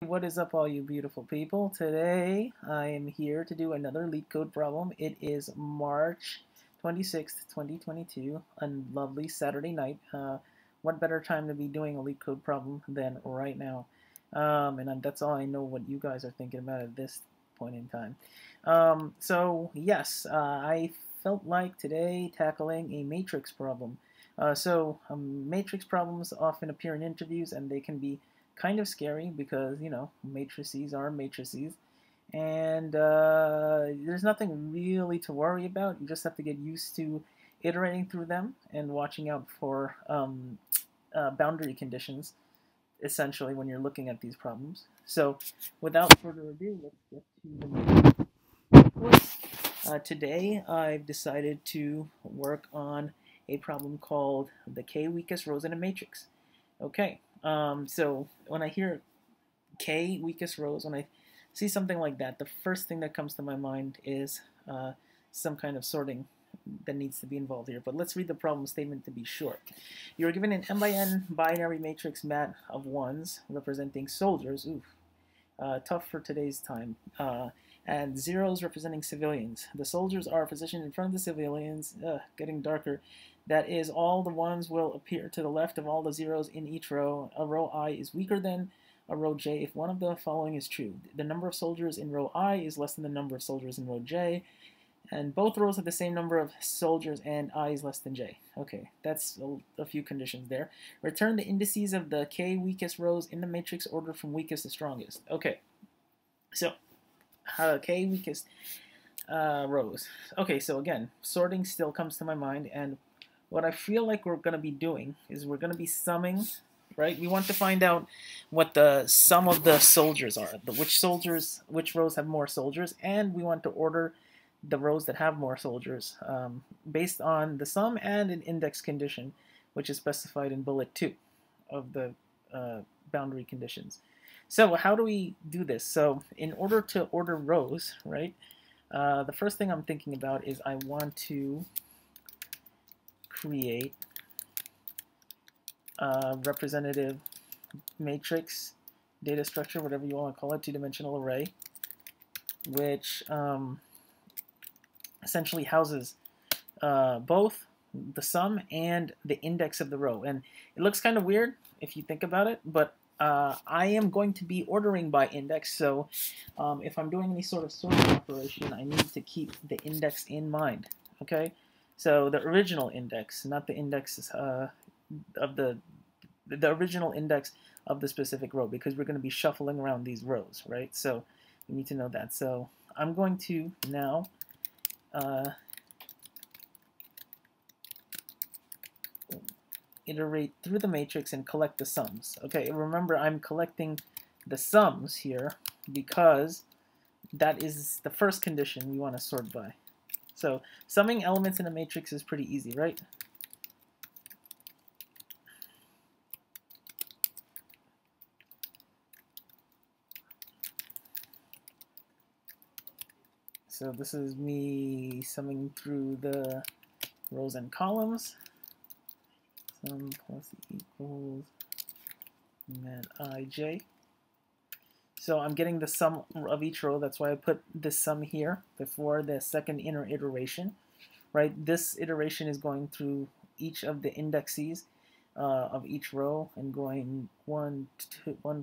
What is up, all you beautiful people? Today I am here to do another leak code problem. It is March 26th, 2022, a lovely Saturday night. What better time to be doing a leak code problem than right now? That's all I know what you guys are thinking about at this point in time. Yes, I felt like today tackling a matrix problem. Matrix problems often appear in interviews and they can be kind of scary because, matrices are matrices. And there's nothing really to worry about. You just have to get used to iterating through them and watching out for boundary conditions, essentially, when you're looking at these problems. So, without further ado, let's get to the course. Today, I've decided to work on a problem called the k weakest rows in a matrix. Okay, so when I hear k weakest rows, when I see something like that, the first thing that comes to my mind is some kind of sorting that needs to be involved here. But let's read the problem statement to be short. You're given an n by n binary matrix mat of ones representing soldiers. Oof, tough for today's time. And zeros representing civilians. The soldiers are positioned in front of the civilians. Getting darker. That is, all the ones will appear to the left of all the zeros in each row. A row I is weaker than a row J if one of the following is true. The number of soldiers in row I is less than the number of soldiers in row J, and both rows have the same number of soldiers and I is less than J. Okay, that's a few conditions there. Return the indices of the k weakest rows in the matrix order from weakest to strongest. Okay, so k weakest rows. Okay, so again, sorting still comes to my mind, and what I feel like we're going to be doing is we're going to be summing, right? We want to find out what the sum of the soldiers are, which rows have more soldiers, and we want to order the rows that have more soldiers based on the sum and an index condition, which is specified in bullet 2 of the boundary conditions. So how do we do this? So in order to order rows, right, the first thing I'm thinking about is I want to create a representative matrix data structure, whatever you want to call it, two-dimensional array, which essentially houses both the sum and the index of the row. And it looks kind of weird if you think about it, but I am going to be ordering by index, so if I'm doing any sort of sorting operation, I need to keep the index in mind, okay? So the original index, not the index of the original index of the specific row, because we're going to be shuffling around these rows, right? So you need to know that. So I'm going to now iterate through the matrix and collect the sums. Okay, remember I'm collecting the sums here because that is the first condition we want to sort by. So summing elements in a matrix is pretty easy, right? So this is me summing through the rows and columns. Sum plus equals mat ij. So I'm getting the sum of each row. That's why I put this sum here before the second inner iteration, right? This iteration is going through each of the indexes of each row and going 1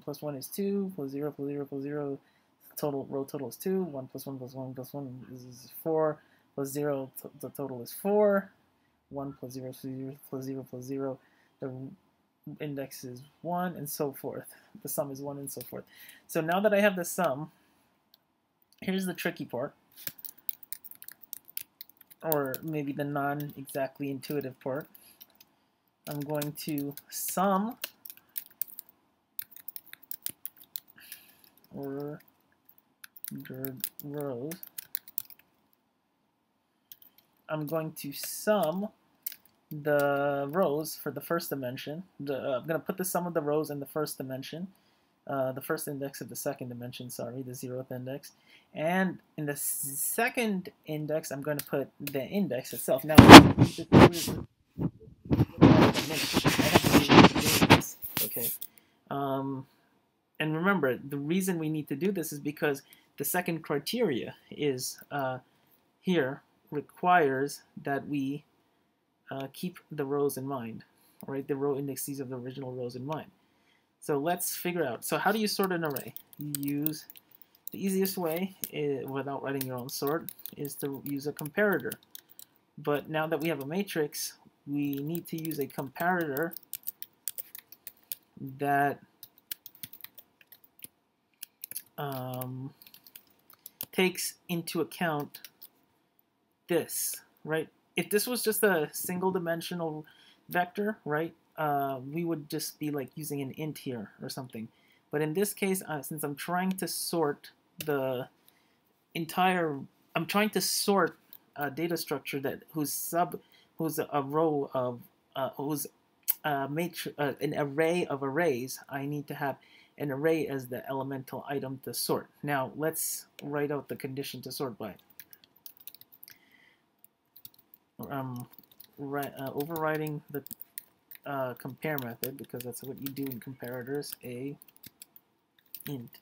plus 1 is 2, plus 0 plus 0 plus 0. Total row total is 2. 1 plus 1 plus 1 plus 1 is 4. Plus 0, the total is 4. 1 plus 0 plus 0 plus 0 plus 0. The index is 1, and so forth. The sum is 1, and so forth. So now that I have the sum, here's the tricky part, or maybe the non-exactly intuitive part. I'm going to sum ordered rows. I'm going to sum the rows for the first dimension. I'm going to put the sum of the rows in the first dimension, the first index of the second dimension, sorry, the 0th index. And in the second index, I'm going to put the index itself. Now, okay. and remember, the reason we need to do this is because the second criteria is here requires that we keep the rows in mind, right? The row indexes of the original rows in mind. So let's figure out. So how do you sort an array? You use the easiest way, without writing your own sort, is to use a comparator. But now that we have a matrix, we need to use a comparator that takes into account this, right? If this was just a single dimensional vector, right, we would just be like using an int here or something. But in this case, since I'm trying to sort the entire, I'm trying to sort a data structure who's a row of, who's an array of arrays, I need to have an array as the elemental item to sort. Now let's write out the condition to sort by. Overriding the compare method, because that's what you do in comparators. A int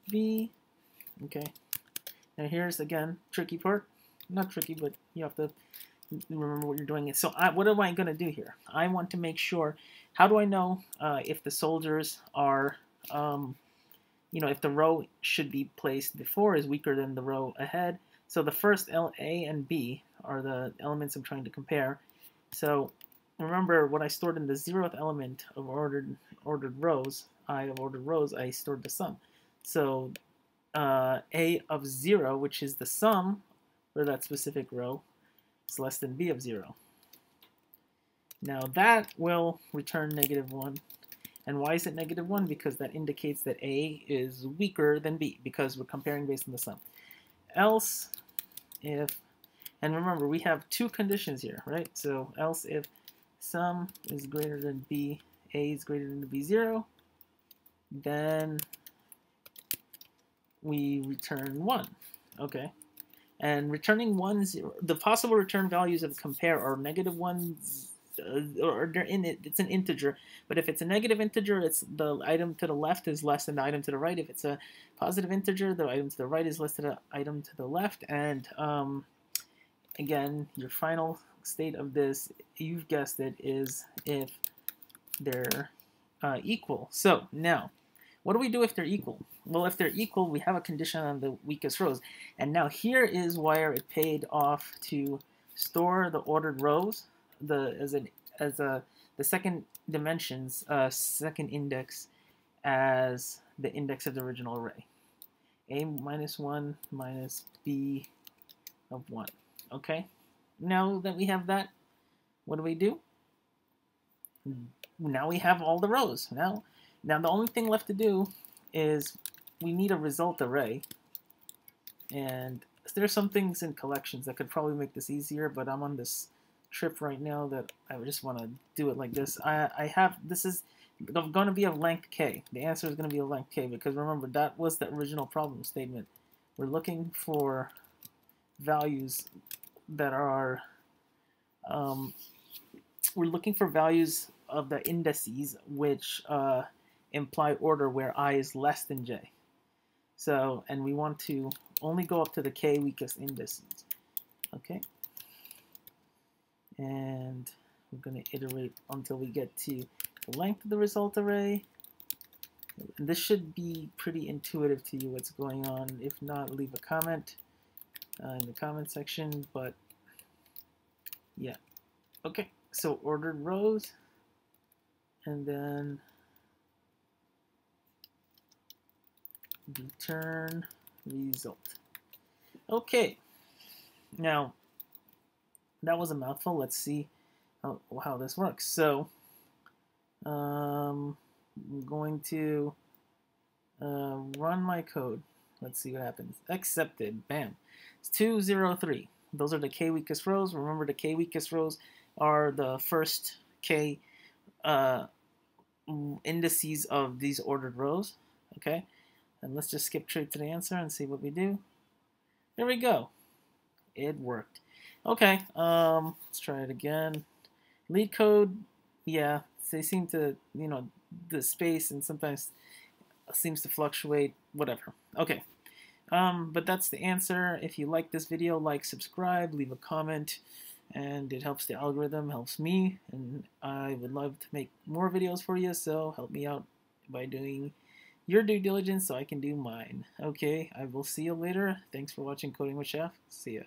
b. Okay. Now here's again tricky part. Not tricky, but you have to remember what you're doing. So what am I going to do here? I want to make sure. How do I know if the soldiers are, if the row should be placed before is weaker than the row ahead? So the first A and B are the elements I'm trying to compare. So remember what I stored in the 0th element of ordered rows. I stored the sum. So A of 0, which is the sum for that specific row, is less than B of 0. Now that will return -1. And why is it -1? Because that indicates that A is weaker than B, because we're comparing based on the sum. Else if, and remember we have two conditions here, right? So else if sum is greater than B, A is greater than B0, then we return 1, okay? And returning 1, 0, the possible return values of compare are -1, or they're in it, it's an integer. But if it's a negative integer, it's the item to the left is less than the item to the right. If it's a positive integer, the item to the right is less than the item to the left. And again, your final state of this, you've guessed it, is if they're equal. So now, what do we do if they're equal? Well, if they're equal, we have a condition on the weakest rows. And now here is where it paid off to store the ordered rows the second dimensions, second index, as the index of the original array. A minus 1 minus B of 1. Okay? Now that we have that, what do? Now we have all the rows. Now the only thing left to do is we need a result array. And there's some things in collections that could probably make this easier, but I'm on this trip right now that I just want to do it like this. This is going to be of length k. The answer is going to be of length k, because remember, that was the original problem statement. We're looking for values that are, we're looking for values of the indices which imply order where I is less than j. So, and we want to only go up to the k weakest indices. Okay. And we're going to iterate until we get to the length of the result array. And this should be pretty intuitive to you what's going on. If not, leave a comment in the comment section. But yeah. Okay, so ordered rows. And then return result. Okay. Now, that was a mouthful. Let's see how this works. So I'm going to run my code. Let's see what happens. Accepted. Bam. It's 203. Those are the k weakest rows. Remember, the k weakest rows are the first k indices of these ordered rows. Okay. And let's just skip straight to the answer and see what we do. There we go. It worked. Okay, let's try it again. Lead code, yeah, they seem to, the space, and sometimes seems to fluctuate, whatever. Okay, but that's the answer. If you like this video, like, subscribe, leave a comment, and it helps the algorithm, helps me, and I would love to make more videos for you, so help me out by doing your due diligence so I can do mine. Okay, I will see you later. Thanks for watching Coding with Chef. See ya.